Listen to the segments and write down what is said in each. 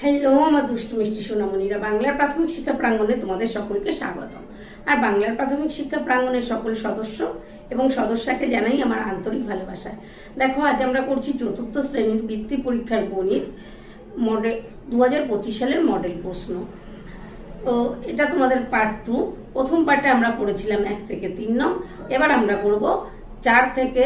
Hello আমার দুষ্টু মিষ্টি সোনামণিরা, বাংলার প্রাথমিক শিক্ষা প্রাঙ্গণে তোমাদের সকলকে স্বাগত। আর বাংলার প্রাথমিক শিক্ষা প্রাঙ্গণের সকল সদস্য এবং সদস্যাকে জানাই আমার আন্তরিক ভালোবাসা। দেখো, আজ আমরা করছি চতুর্থ শ্রেণীর বৃত্তি পরীক্ষার গণিত মডেল 2025 সালের মডেল প্রশ্ন। তো এটা তোমাদের পার্ট 2। প্রথম পার্টে আমরা পড়েছিলাম 1 থেকে 3 নং। এবার আমরা করব 4 থেকে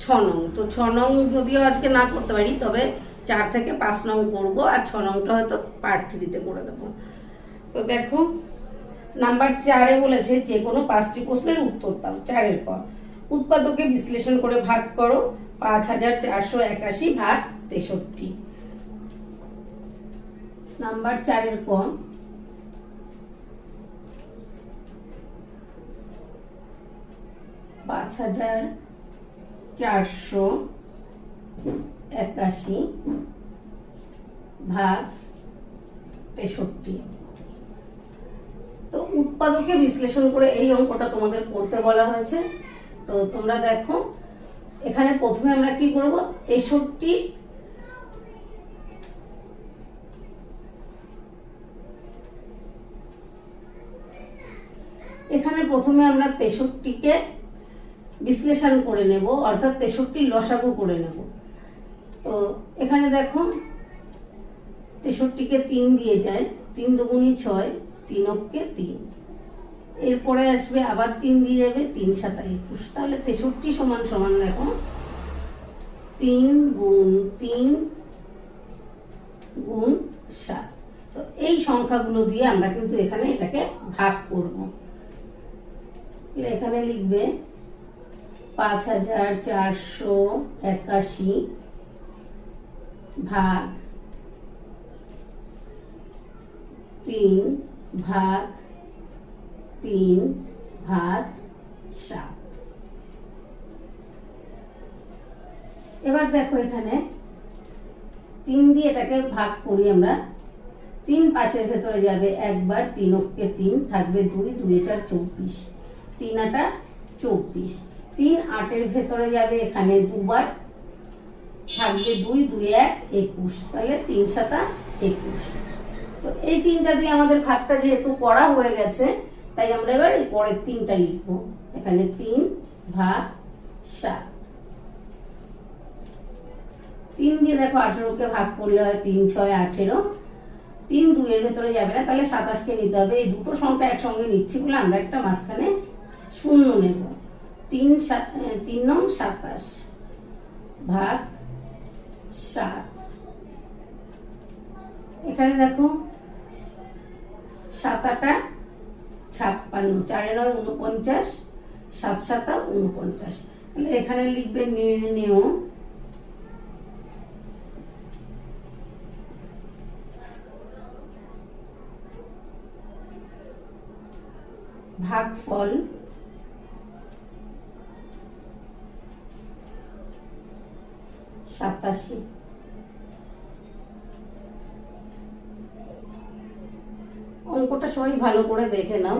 6 নং। তো 6 নং যদিও আজকে না করতে পারি, তবে 4 থেকে 5 নং করবো, আর 6 নংটা হয়তো পার্ট 3-তে করে দেবো। তো দেখো, নাম্বার 4-এ বলেছে যে কোনো 5টি প্রশ্নের উত্তর দাও। 4-এর পর উৎপাদকে বিশ্লেষণ করে ভাগ করো 5481 ভাগ 63। নাম্বার 4-এর কম 5481 ভাগ 63। তো উৎপাদকে বিশ্লেষণ করে এই অঙ্কটা তোমাদের করতে বলা হয়েছে। তো তোমরা দেখো, এখানে প্রথমে আমরা কি করব, 63 এখানে প্রথমে আমরা 63-কে বিশ্লেষণ করে নেব, অর্থাৎ 63 লসাগু করে নেব। তো এখানে দেখো, 63-কে 3 দিয়ে যায়, 3 দুগুণী 6, 3 অক্ষে 3। এরপরে আসবে আবার 3 দিয়ে যাবে, 3 7 21। তাহলে 63 সমান সমান দেখো 3 গুণ 3 গুণ 7। তো এই সংখ্যাগুলো দিয়ে আমরা কিন্তু এখানে এটাকে ভাগ করব। এখানে লিখবে 5481 ভাগ 3 ভাগ 3 ভাগ 7। এবার দেখো, এখানে 3 দিয়ে এটাকে ভাগ করি আমরা। 3 5-এর ভেতরে যাবে একবার, 3 অক্ষে 3 থাকবে 2, 2 4 24, 3 8 24। 3 8-এর ভেতরে যাবে এখানে দুবার, থাকবে 2, 2 1 21। তাহলে 3 7 21। তো এই 3টা দিয়ে আমাদের ভাগটা যেহেতু করা হয়ে গেছে, তাই আমরা এবার এই পরের 3টা লিখবো। এখানে 3 ভাগ 7। 3 দিয়ে দেখো 18-কে ভাগ করলে হয় 3 6 18। 3 2-এর ভেতরে যাবে না, তাহলে 27-কে নিতে হবে। এই দুটো সংখ্যা একসঙ্গে নিচ্ছি বলে আমরা একটা মাঝখানে শূন্য নেব। 3 নং 27 ভাগ 7। এখানে দেখো 7 8 56, 4 9 49, 7 7 49। তাহলে এখানে লিখবে নির্ণেয় ভাগফল সাতাশি। অঙ্কটা সবাই ভালো করে দেখে নাও।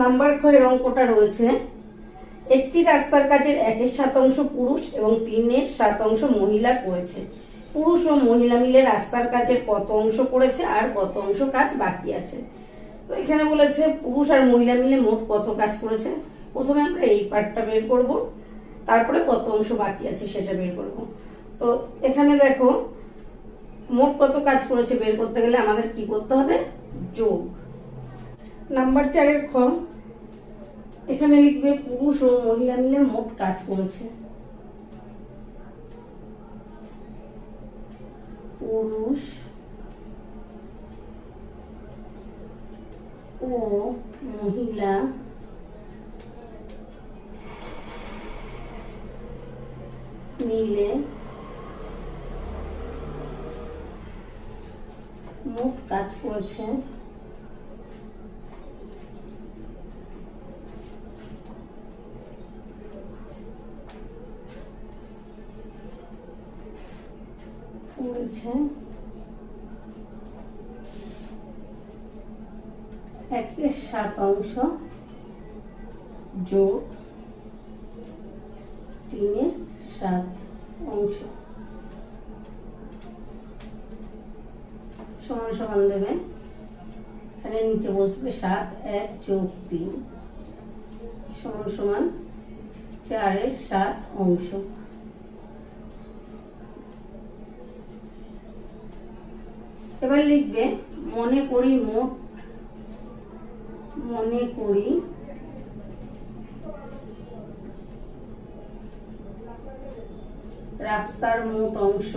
নাম্বার ক্ষয়ের অঙ্কটা রয়েছে, একটি রাস্তার কাজের 1/7 পুরুষ এবং 3/7 মহিলা করেছে। পুরুষ ও মহিলা মিলে রাস্তার কাজের কত অংশ করেছে আর কত অংশ কাজ বাকি আছে। তো এখানে বলেছে পুরুষ আর মহিলা মিলে মোট কত কাজ করেছে। প্রথমে আমরা এই পার্টটা বের করব, তারপরে কত অংশ বাকি আছে সেটা বের করব। তো এখানে দেখো, মোট কত কাজ করেছে বের করতে গেলে আমাদের কি করতে হবে, যোগ। নাম্বার 4-এর খ, এখানে লিখবে পুরুষ ও মহিলা মিলে মোট কাজ করেছে। পুরুষ ও মহিলা মিলে মোট কাজ করেছে করেছে 1/7 যোগ 3/7 অংশ। সমান সমান দেবে। এখানে নিচে বসবে 7, 1 যোগ 3 সমান সমান 4-এর 7 অংশ। এবার লিখবে মনে করি রাস্তার মোট অংশ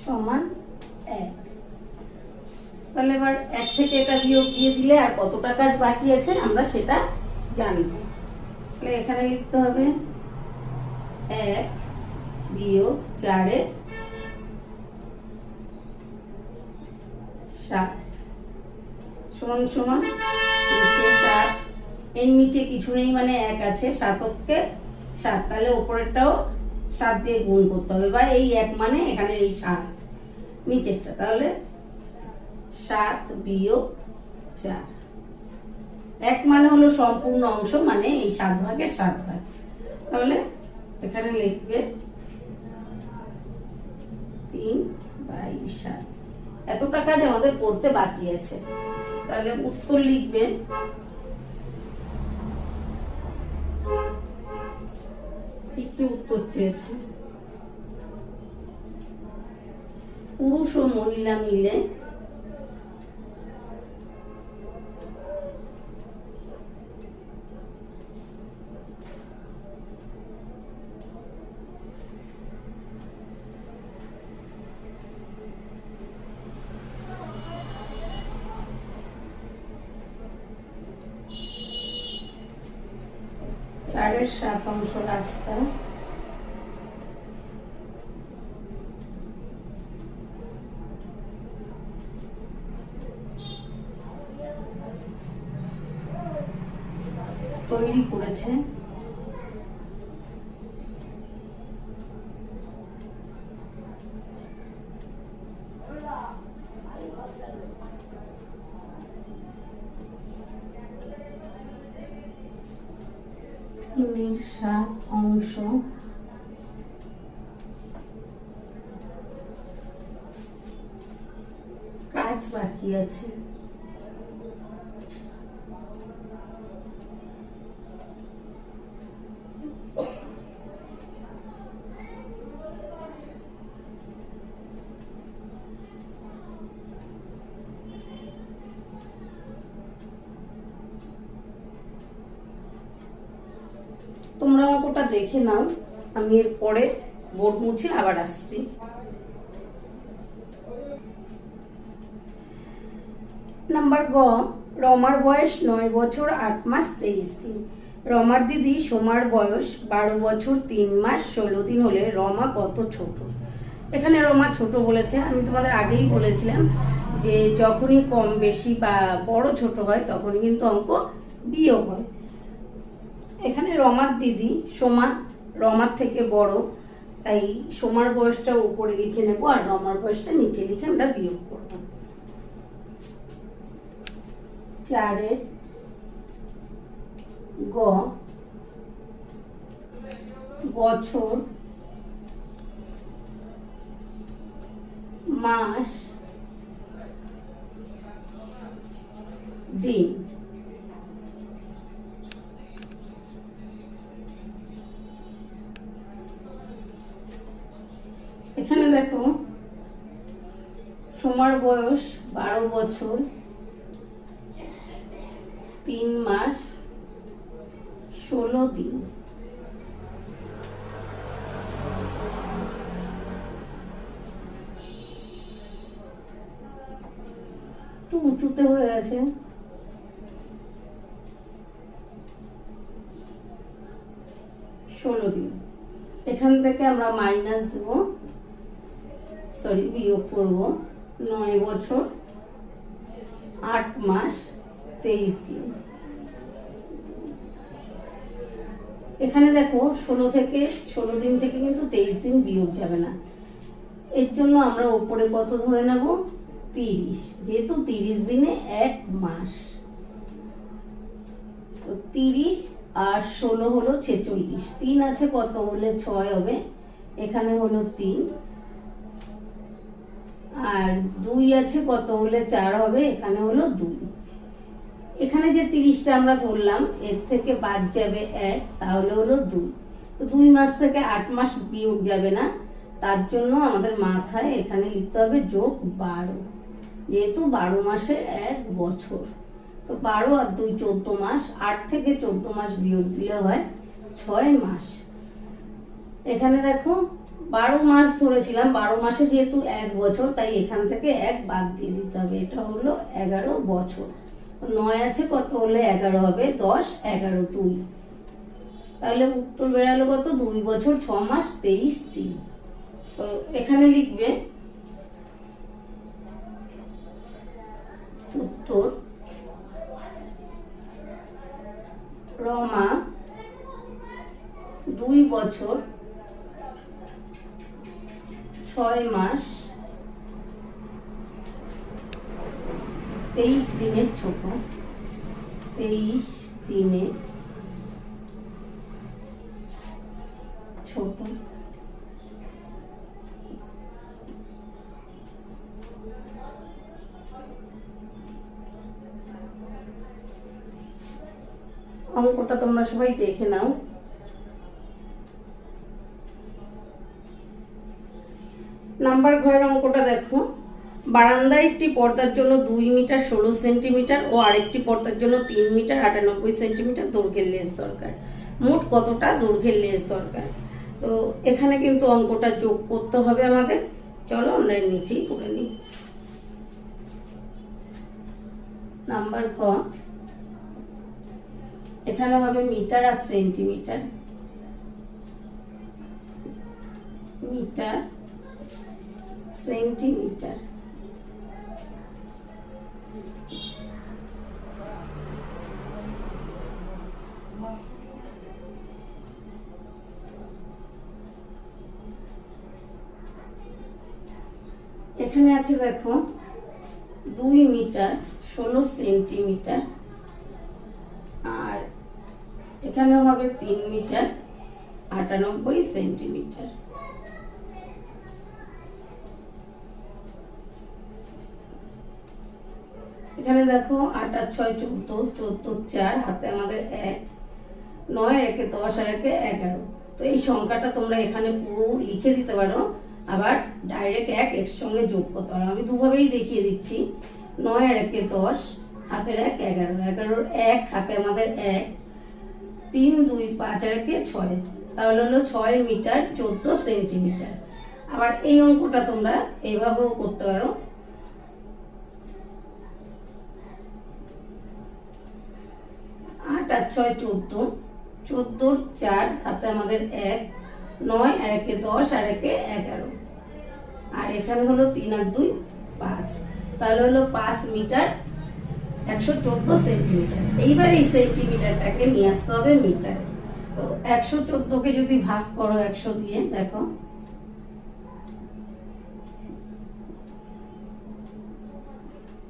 সমান 1। তাহলে এবার 1 থেকে এটা বিয়োগ দিয়ে দিলে আর কতটা কাজ বাকি আছে আমরা সেটা জানবো। তাহলে এখানে লিখতে হবে 1 বিয়োগ 4-এর 7 সমান সমান নিচে 7, এর নিচে কিছু নেই মানে 1 আছে, 7কে 7, তাহলে উপরেরটাও 7 দিয়ে গুণ করতে হবে, বা এই 1 মানে এখানে এই 7 নিচেরটা, তাহলে 7 বিয়োগ 4। 1 মানে হলো সম্পূর্ণ অংশ, মানে এই 7 ভাগের 7 ভাগ। তাহলে এখানে লিখবে 3/7। এতটা কাজ আমাদের করতে বাকি আছে। তাহলে উত্তর লিখবে কি উত্তর চেয়েছে, পুরুষ ও মহিলা মিলে চারের 7 অংশ রাস্তা তৈরি করেছে। তিনের 7 অংশ কাজ বাকি আছে। তোমরা অঙ্কটা দেখে নাও, আমি এর পরে বোর্ড মুছে আবার আসছি। নাম্বার গ, রমার বয়স 9 বছর 8 মাস 23 দিন। রমার দিদি সোমার বয়স 12 বছর 3 মাস 16 দিন হলে রমা কত ছোট? এখানে রমা ছোট বলেছে। আমি তোমাদের আগেই বলেছিলাম যে যখনই কম বেশি বা বড় ছোট হয় তখনই কিন্তু অঙ্ক বিয়োগ হয়। এখানে রমার দিদি সোমা রমার থেকে বড়, তাই সোমার বয়সটা উপরে লিখে নেবো আর রমার বয়সটা নিচে লিখে আমরা বিয়োগ করব। 4-এর গ, বছর মাস দিন। এখানে দেখো সোমার বয়স 12 বছর 3 মাস 16 দিন। একটু উঁচুতে হয়ে গেছে। 16 দিন। এখান থেকে আমরা মাইনাস দেব, বিয়োগ করব। 9 বছর 8 মাস 23 দিন। এখানে দেখো 16 দিন থেকে কিন্তু 23 দিন বিয়োগ যাবে না, এর জন্য আমরা উপরে কত ধরে নেব? 30, যেহেতু 30 দিনে 1 মাস, তো 30 আর 16 হলো 46, 3 আছে কত হলে 6 হবে, এখানে হলো 3, আর 2 আছে কত হলে 4 হবে, এখানে হলো 2। এখানে যে 30টা আমরা ধরলাম এর থেকে বাদ যাবে 1, তাহলে হলো 2। তো 2 মাস থেকে 8 মাস বিয়োগ যাবে না, তার জন্য আমাদের মাথায় এখানে লিখতে হবে যোগ 12, যেহেতু 12 মাসে 1 বছর। তো 12 আর 2 14 মাস, 8 থেকে 14 মাস বিয়োগ দিলে হয় 6 মাস। এখানে দেখো 12 মাস ধরেছিলাম, 12 মাসে যেহেতু 1 বছর, তাই এখান থেকে 1 বাদ দিয়ে দিতে হবে, এটা হলো 11 বছর। 9 আছে কত হলে 11 হবে, 10 11 2, তাহলে উত্তর বেরালো কত, 2 বছর 6 মাস 23 দিন। তো এখানে লিখবে উত্তর রমা 2 বছর 6 মাস 23 দিনের ছোট, 23 দিনের ছোট। অঙ্কটা তোমরা সবাই দেখে নাও। নাম্বার ঘরের অঙ্কটা দেখো, বারান্দায় একটি পর্দার জন্য 2 মিটার 16 সেন্টিমিটার ও আরেকটি পর্দার জন্য 3 মিটার 98 সেন্টিমিটার দৈর্ঘ্যের লেজ দরকার। মোট কতটা দৈর্ঘ্যের লেজ দরকার? তো এখানে কিন্তু অঙ্কটা যোগ করতে হবে আমাদের। চলো আমরা নিচেই করে নিই। নাম্বার ক, এখানে হবে মিটার আর সেন্টিমিটার, মিটার সেন্টিমিটার। এখানে আছে দেখো 2 মিটার 16 সেন্টিমিটার, আর এখানে হবে 3 মিটার 98 সেন্টিমিটার। এখানে দেখো 8 আর 6 14, 14 4, হাতে আমাদের 1, 9 আর 1 10 আর 1 11। তো এই সংখ্যাটা তোমরা এখানে পুরো লিখে দিতে পারো, আবার ডাইরেক্ট 1 এর সঙ্গে যোগ করতে পারো। আমি দুভাবেই দেখিয়ে দিচ্ছি। 9 আর 1 10, হাতের 1 11, 11 1, হাতে আমাদের 1, 3 2 5 আর 1 6, তাহলে হলো 6 মিটার 14 সেন্টিমিটার। আবার এই অঙ্কটা তোমরা এইভাবেও করতে পারো। 8 আর 6 14, 14 4, হাতে আমাদের 1, 9 আর 1 10 আর 1 11, আর এখানে হলো 3 আর 2 5, তাহলে হলো 5 মিটার 114 সেন্টিমিটার। এইবার এই সেন্টিমিটারটাকে নিয়ে আসতে হবে মিটারে। তো 114কে যদি ভাগ করো 100 দিয়ে, দেখো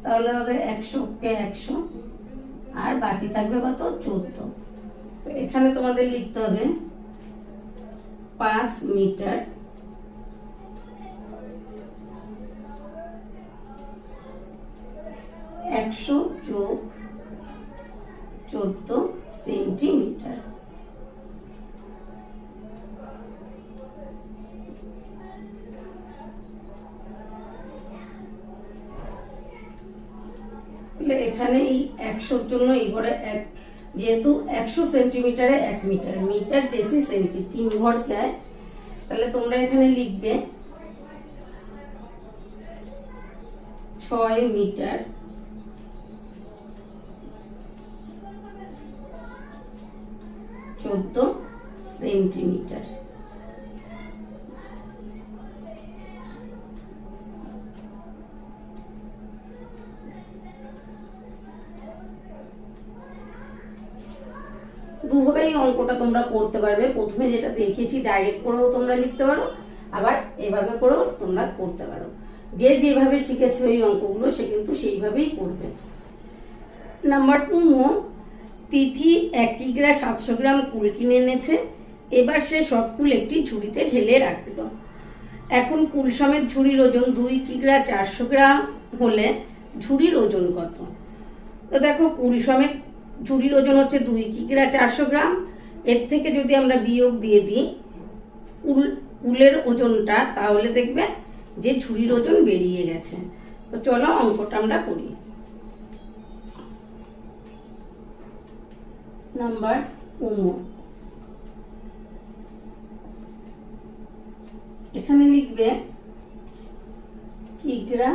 তাহলে হবে 100 কে 100, আর বাকি থাকবে কত 14। তো এখানে তোমাদের লিখতে হবে 5 মিটার 100 যোগ 14 সেন্টিমিটার। এখানে এই 100-র জন্য এইবারে যেহেতু 100 সেন্টিমিটারে 1 মিটার, মিটার ডেসি সেন্টি 3 ঘর যায়, তাহলে তোমরা এখানে লিখবে 6 মিটার 14 সেন্টিমিটার। দুভাবেই অঙ্কটা তোমরা করতে পারবে। প্রথমে যেটা দেখেছি ডাইরেক্ট করেও তোমরা লিখতে পারো, আবার এভাবে করেও তোমরা করতে পারো। যে যেভাবে শিখেছে ওই অঙ্কগুলো সে কিন্তু সেইভাবেই করবে। নাম্বার 2, তিথি 1 কিগ্রা 700 গ্রাম কুল কিনে এনেছে। এবার সে সব কুল একটি ঝুড়িতে ঢেলে রাখলো। এখন কুল সমেত ঝুড়ির ওজন 2 কিগ্রা 400 গ্রাম হলে ঝুড়ির ওজন কত? তো দেখো, কুল সমেত ঝুড়ির ওজন হচ্ছে 2 কিগ্রা 400 গ্রাম। এর থেকে যদি আমরা বিয়োগ দিয়ে দিই কুলের ওজনটা, তাহলে দেখবে যে ঝুড়ির ওজন বেরিয়ে গেছে। তো চলো অঙ্কটা আমরা করি। নাম্বার 2, এখানে লিখবে কিগ্রা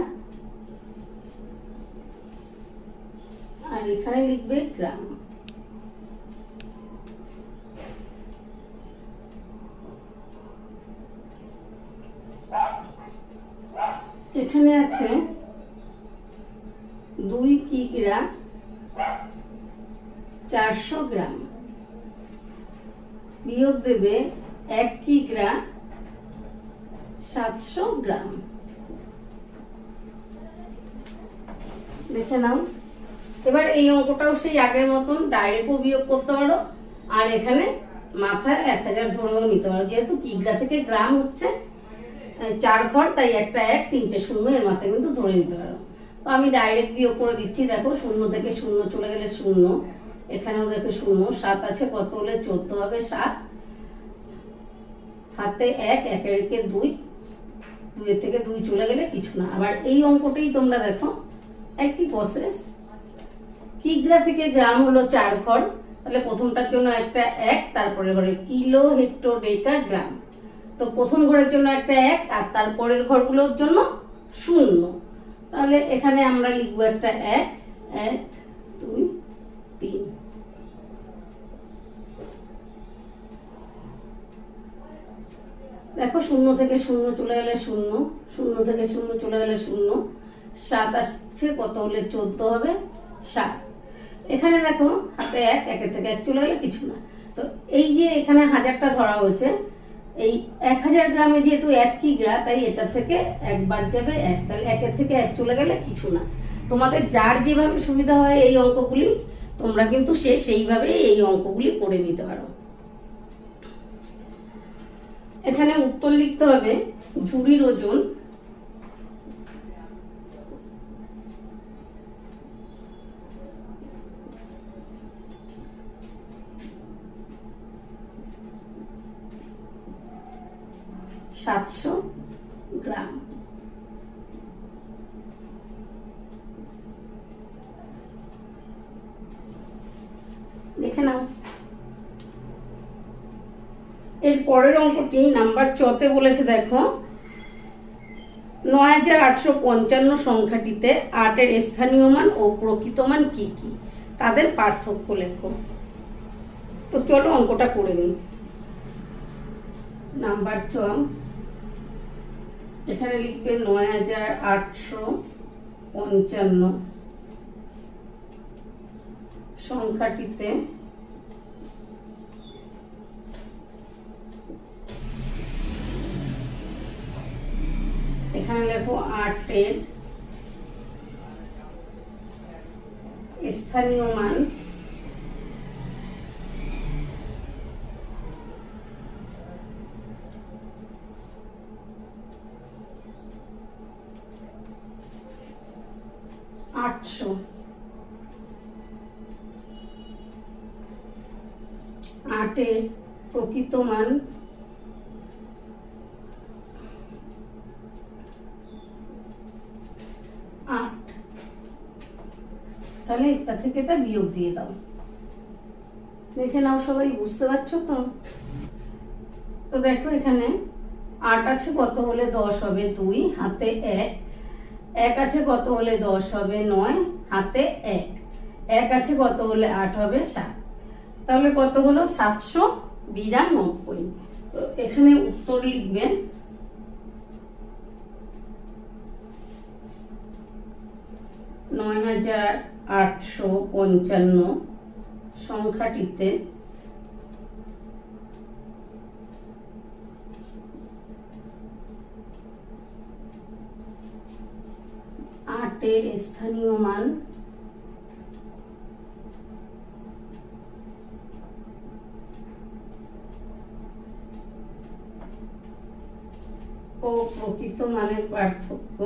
আর এখানে লিখবে গ্রাম। এখানে আছে 2 কিগ্রা 400 গ্রাম, বিয়োগ দেবে 1 কিগ্রা 700 গ্রাম। দেখে নাও। এবার এই অঙ্কটাও সেই আগের মতন ডাইরেক্টও বিয়োগ করতে পারো, আর এখানে মাথায় 1000 ধরেও নিতে পারো। যেহেতু কিগ্রা থেকে গ্রাম হচ্ছে 4 ঘর, তাই একটা 1 3টে 0 এর মাথায় কিন্তু ধরে নিতে পারো। তো আমি ডাইরেক্ট বিয়োগ করে দিচ্ছি। দেখো, 0 থেকে 0 চলে গেলে 0, এখানেও দেখো 0, 7 আছে, কত হলে 14 হবে? 7, হাতে 1, 1 এর একে 2, 2 এর থেকে 2 চলে গেলে কিছু না। আবার এই অঙ্কটাই তোমরা দেখো একই প্রসেস। কিগ্রা থেকে গ্রাম হলো 4 ঘর, তাহলে প্রথমটার জন্য একটা 1, তারপরে ঘরে কিলো হেক্টর ডেকা গ্রাম। তো প্রথম ঘরের জন্য একটা 1 আর তারপরের ঘরগুলোর জন্য 0। তাহলে এখানে আমরা লিখবো একটা 1, 1 2 3। দেখো, 0 থেকে 0 চলে গেলে 0, 0 থেকে 0 চলে গেলে 0, 7 আসছে, কত হলে 14 হবে? 7। এখানে দেখো হাতে 1, 1 এর থেকে 1 চলে গেলে কিছু না। তো এই যে এখানে 1000টা ধরা হয়েছে, এই 1000 গ্রামে যেহেতু 1 কিগ্রা, তাই এটা থেকে 1 বাদ যাবে 1, তাহলে 1 এর থেকে 1 চলে গেলে কিছু না। তোমাদের যার যেভাবে সুবিধা হয় এই অঙ্কগুলি তোমরা কিন্তু সেইভাবে এই অঙ্কগুলি করে নিতে পারো। এখানে উত্তর লিখতে হবে ঝুড়ির ওজন সাতশো গ্রাম। দেখে নাও। এর পরের অঙ্কটি নাম্বার 4 বলেছে, দেখো 9855 সংখ্যাটিতে 8 এর স্থানীয় মান ও প্রকৃত মান কি কি, তাদের পার্থক্য লেখো। তো চলো অঙ্কটা করে নিই। নাম্বার 4, এখানে লিখবে 9855 সংখ্যাটিতে এখানে লেখো 8 এর স্থানীয় মান আটশো। 8 এর প্রকৃত মান 8। তাহলে এটা থেকে এটা বিয়োগ দিয়ে দাও। দেখে নাও সবাই, বুঝতে পারছো তো? তো দেখো, এখানে 8 আছে, কত হলে 10 হবে? 2, হাতে 1, 1 আছে, কত হলে 10 হবে? 9, হাতে 1, 1 আছে, কত হলে 8 হবে? 7। তাহলে কত হলো? 792। তো এখানে উত্তর লিখবেন 9855 সংখ্যাটিতে 8 মাঠের স্থানীয় মান ও প্রকৃত মানের পার্থক্য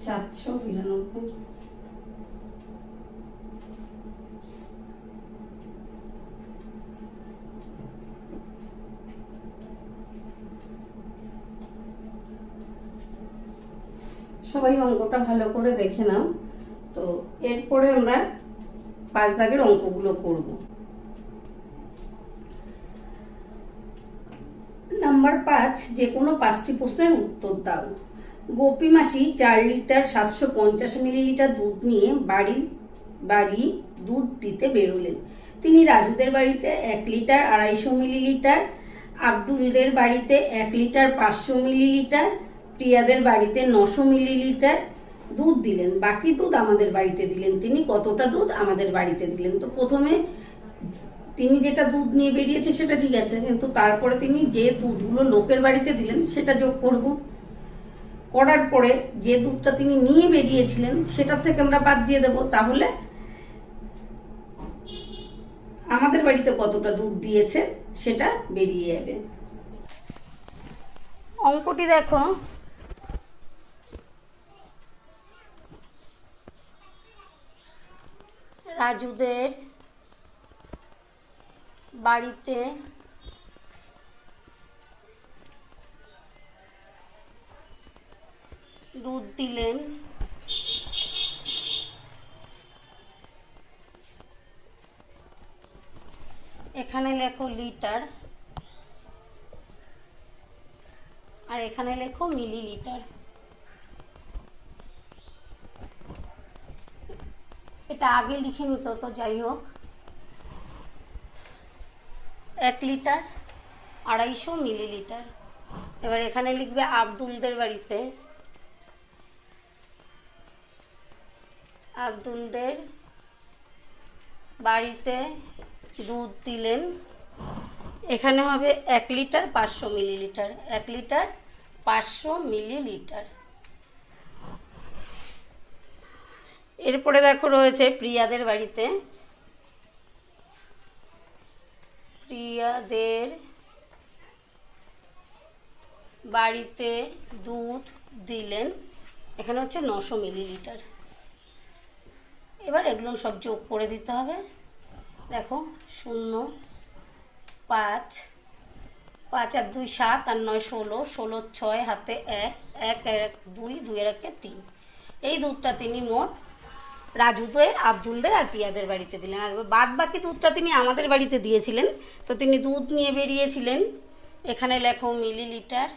$792। সবাই অঙ্কটা ভালো করে দেখে নাও। তো এরপরে আমরা 5 দাগের অঙ্কগুলো করব। নাম্বার 5, যে কোনো 5টি প্রশ্নের উত্তর দাও। গোপী মাসি 4 লিটার 750 মিলিলিটার দুধ নিয়ে বাড়ি দুধ দিতে বেরোলেন। তিনি রাজুদের বাড়িতে 1 লিটার 250 মিলিলিটার, আব্দুলদের বাড়িতে 1 লিটার 500 মিলিলিটার, প্রিয়াদের বাড়িতে 900 মিলিলিটার দুধ দিলেন। বাকি দুধ আমাদের বাড়িতে দিলেন। তিনি কতটা দুধ আমাদের বাড়িতে দিলেন? তো প্রথমে তিনি যেটা দুধ নিয়ে বেরিয়েছে সেটা ঠিক আছে, কিন্তু তারপরে তিনি যে দুধগুলো লোকের বাড়িতে দিলেন সেটা যোগ করব। করার পরে যে দুধটা তিনি নিয়ে বেরিয়েছিলেন সেটার থেকে আমরা বাদ দিয়ে দেব। তাহলে আমাদের বাড়িতে কতটা দুধ দিয়েছে সেটা বেরিয়ে যাবে। অঙ্কটি দেখো, রাজুদের বাড়িতে দুধ দিলেন। এখানে লেখো লিটার আর এখানে লেখো মিলিলিটার। এটা আগে লিখে নিত, তো যাই হোক। 1 লিটার 250 মিলিলিটার। এবার এখানে লিখবে আব্দুলদের বাড়িতে দুধ দিলেন। এখানে হবে 1 লিটার 500 মিলিলিটার। 1 litre 500 millilitre. এরপরে দেখো রয়েছে প্রিয়াদের বাড়িতে দুধ দিলেন। এখানে হচ্ছে 900 মিলিলিটার। এবার এগুলো সব যোগ করে দিতে হবে। দেখো 0, 5, 5 আর 2 7 আর 9 16, 16 6 হাতে 1, 1 1 2, 2 1 3। এই দুধটা তিনি মোট রাজুদের, আব্দুলদের আর প্রিয়াদের বাড়িতে দিলেন। আর বাদ বাকি দুধটা তিনি আমাদের বাড়িতে দিয়েছিলেন। তো তিনি দুধ নিয়ে বেরিয়েছিলেন। এখানে লেখো মিলিলিটার,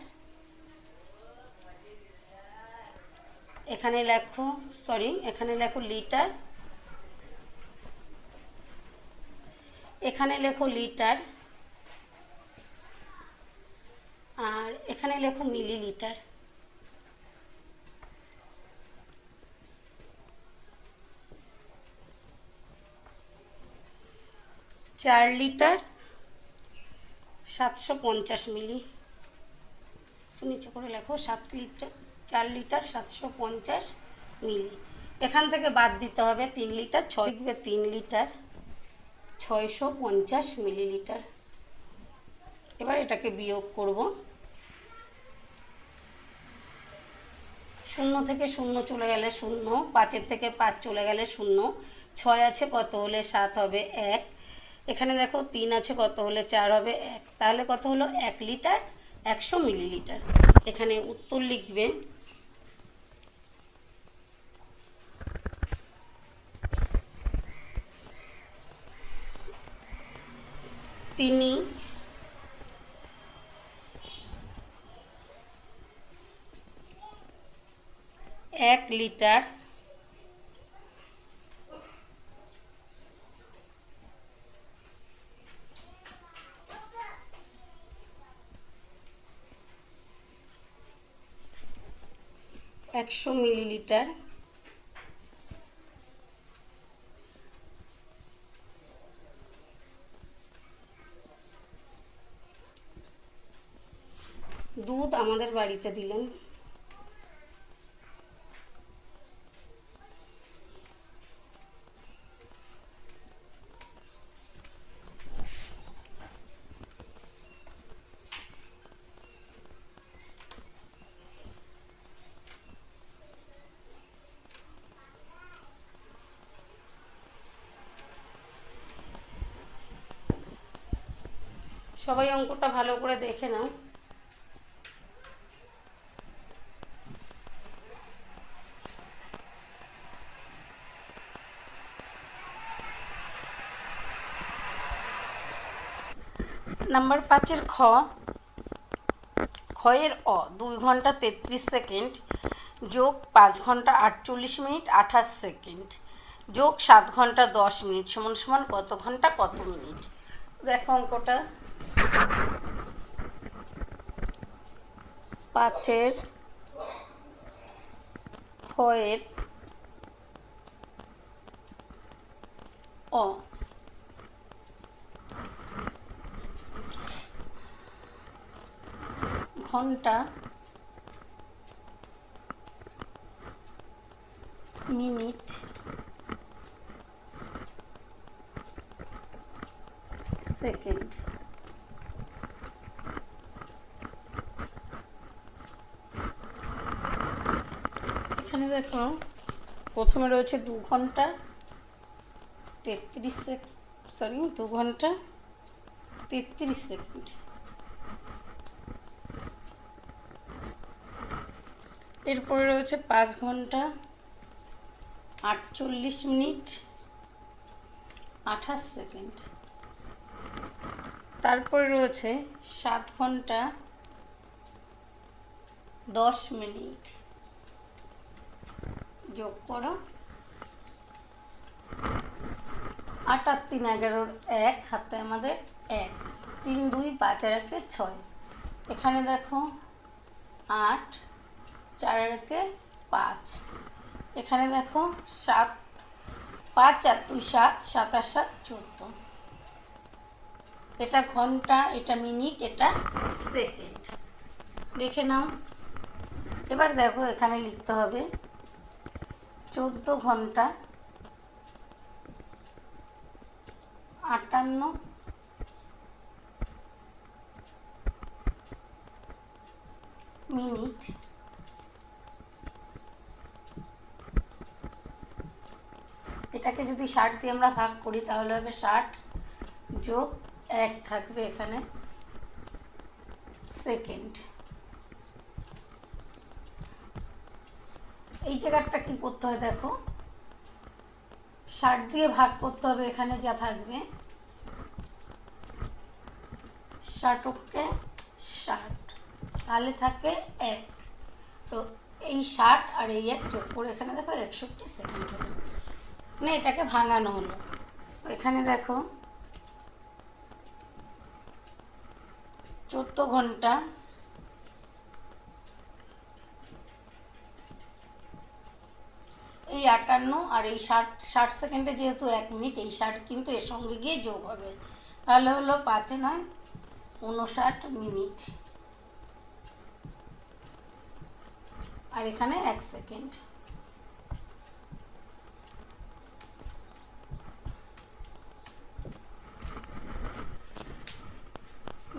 এখানে লেখো লিটার, এখানে লেখো লিটার আর এখানে লেখো মিলিলিটার। 4 লিটার 750 মিলি। নিচে করে লেখো 4 লিটার 750 মিলি। এখান থেকে বাদ দিতে হবে 3 লিটার 6, লিখবে 3 লিটার 650 মিলিলিটার। এবার এটাকে বিয়োগ করব। 0 থেকে 0 চলে গেলে 0, 5 থেকে 5 চলে গেলে 0, 6 আছে কত হলে 7 হবে 1। এখানে দেখো 3 আছে কত হলে 4 হবে 1। তাহলে কত হলো? 1 লিটার 100 মিলিলিটার। এখানে উত্তর লিখবে তিনি 1 লিটার 100 100 মিলিলিটার দুধ আমাদের বাড়িতে দিলাম। সবাই অঙ্কটা ভালো করে দেখে নাও। নাম্বার 5-এর ক্ষয়ের 2 ঘন্টা 33 সেকেন্ড যোগ 5 ঘন্টা 48 মিনিট 28 সেকেন্ড যোগ 7 ঘন্টা 10 মিনিট সমান সমান কত ঘন্টা কত মিনিট। দেখো অঙ্কটা, 5-এর ক্ষয়ের ঘন্টা মিনিট সেকেন্ড। এখানে দেখো প্রথমে রয়েছে 2 ঘন্টা 33 সেকেন্ড। এরপরে রয়েছে 5 ঘন্টা 48 মিনিট 28 সেকেন্ড। তারপরে রয়েছে 7 ঘন্টা 10 মিনিট। যোগ করো 8 আর 3 11 1 হাতে আমাদের 1 3 2 5 আর 1 6। এখানে দেখো 8 4 আর 1 5। এখানে দেখো 7 5 আর 2 7 7 আর 7 14। এটা ঘন্টা, এটা মিনিট, এটা সেকেন্ড। দেখে নাও। এবার দেখো এখানে লিখতে হবে 14 ঘন্টা 58 মিনিট এটাকে যদি 60 দিয়ে আমরা ভাগ করি তাহলে হবে 60 যোগ 1 থাকবে এখানে সেকেন্ড। এই জায়গাটা কি করতে হয় দেখো, 60 দিয়ে ভাগ করতে হবে। এখানে যা থাকবে 60 60 তাহলে থাকে 1। তো এই 60 আর এই 1 যোগ করে এখানে দেখো 61 সেকেন্ড হলো, মানে এটাকে ভাঙানো হলো। এখানে দেখো 14 ঘন্টা এই 58 আর এই 60 সেকেন্ডে যেহেতু 1 মিনিট, এই 60 কিন্তু এর সঙ্গে গিয়ে যোগ হবে, তাহলে হলো 5 9 59 মিনিট আর এখানে 1 সেকেন্ড।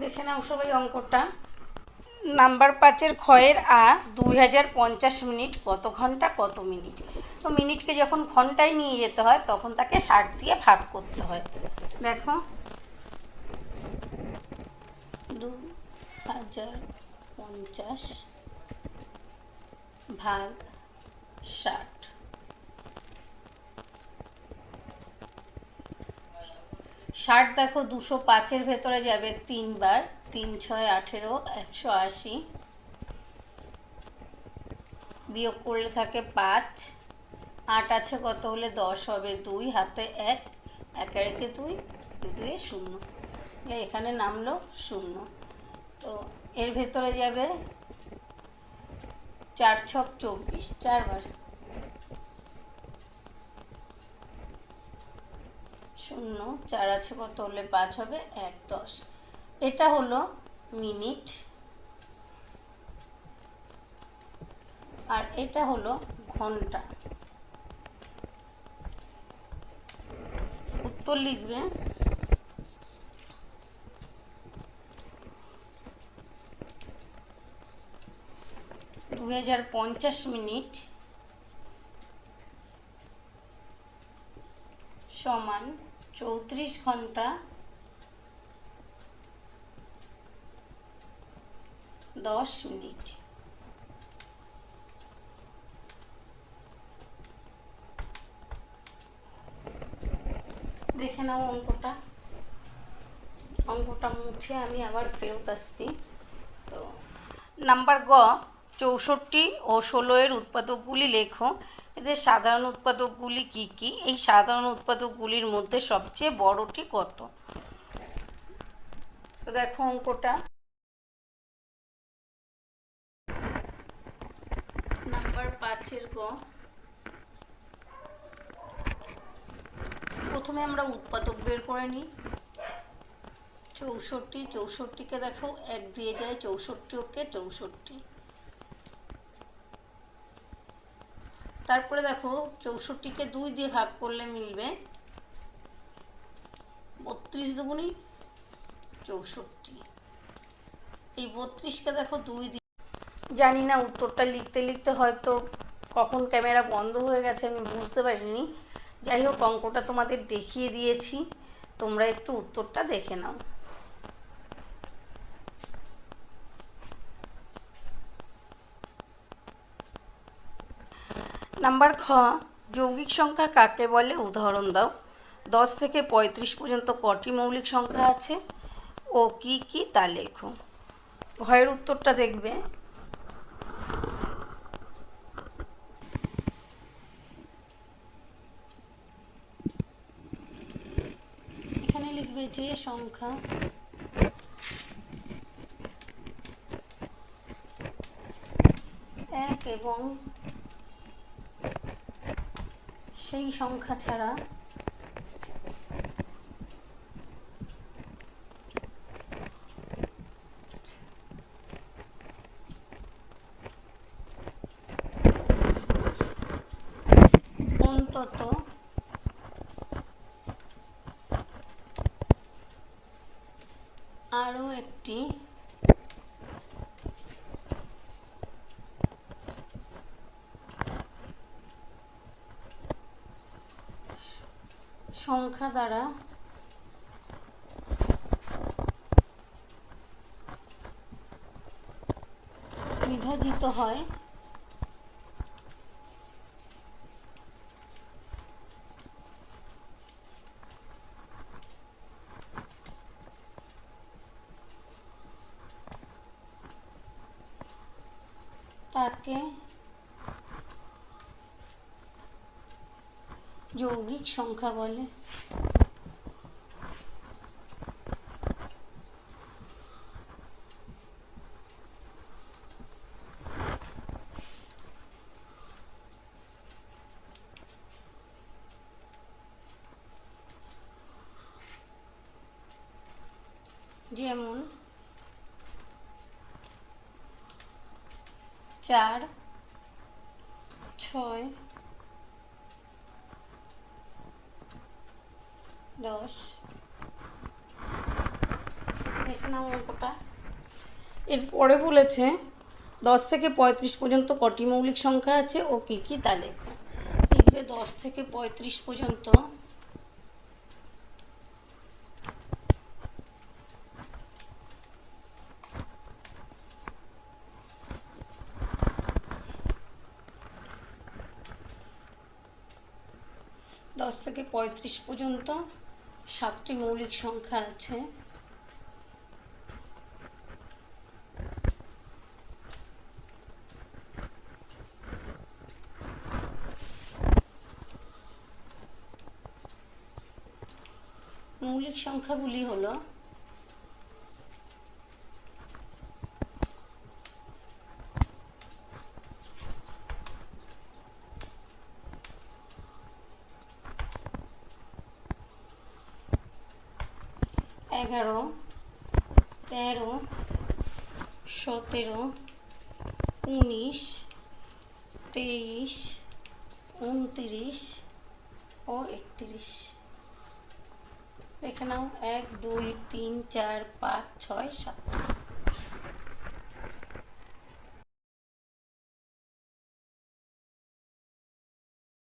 দেখে নাও সবাই অঙ্কটা। নাম্বার 5-এর ক্ষয়ের 2050 মিনিট কত ঘন্টা কত মিনিট। তো মিনিটকে যখন ঘন্টায় নিয়ে যেতে হয় তখন তাকে 60 দিয়ে ভাগ করতে হয়। দেখো 2050 ভাগ 60। 60 দেখো 205-এর ভেতরে যাবে 3 বার, 3 6 18 180 বিয়োগ করলে থাকে 5, 8 আছে কত হলে 10 হবে 2 হাতে 1 1 রেখে 2 2 0, এখানে নামলো 0। তো এর ভেতরে যাবে 4 ছক 24, 4 বার, 0 4 আছে কত হলে 5 হবে, 1 10। এটা হলো মিনিট, আর এটা হলো ঘন্টা। উত্তর লিখবে 2050 মিনিট সমান 34 ঘন্টা 10 মিনিট। দেখে নাও অঙ্কটা। অঙ্কটা মুছে আমি আবার ফেরত আসছি। তো নাম্বার গ, 64 ও 16 এর উৎপাদকগুলি লেখো। এদের সাধারণ উৎপাদকগুলি কি কি? এই সাধারণ উৎপাদকগুলির মধ্যে সবচেয়ে বড়টি কত? তো দেখো অঙ্কটা। নাম্বার 5 এর গ, প্রথমে আমরা উৎপাদক বের করে নিই। 64, 64কে দেখো 1 দিয়ে যায়, 64 ওকে 64। তারপরে দেখো 64কে 2 দিয়ে ভাগ করলে মিলবে 32 দুগুণী 64। এই 32কে দেখো 2 দিয়ে, জানি না উত্তরটা লিখতে লিখতে হয়তো কখন ক্যামেরা বন্ধ হয়ে গেছে আমি বুঝতে পারিনি। যাই হোক, অঙ্কটা তোমাদের দেখিয়ে দিয়েছি, তোমরা একটু উত্তরটা দেখে নাও। নাম্বার খ, যৌগিক সংখ্যা কাকে বলে? উদাহরণ দাও। 10 থেকে 35 পর্যন্ত কটি মৌলিক সংখ্যা আছে ও কি কি তা লেখো। ঘয়ের উত্তরটা দেখবে। এখানে লিখবে যে সংখ্যা এক এবং সেই সংখ্যা ছাড়া অন্তত আরও একটি সংখ্যা দ্বারা বিভাজিত হয় তাকে যৌগিক সংখ্যা বলে। যেমন 4, 6, 10। দেখে নাও অঙ্কটা। এরপরে বলেছে 10 থেকে 35 পর্যন্ত কটি মৌলিক সংখ্যা আছে ও কি কি তা লেখো। লিখবে 10 থেকে 35 পর্যন্ত দশ থেকে 35 পর্যন্ত 7টি মৌলিক সংখ্যা আছে। মৌলিক সংখ্যাগুলি হলো 11, 13, 17, 19, 23, 29 ও 31। দেখে নাও 1 2 3 4 5 6 7।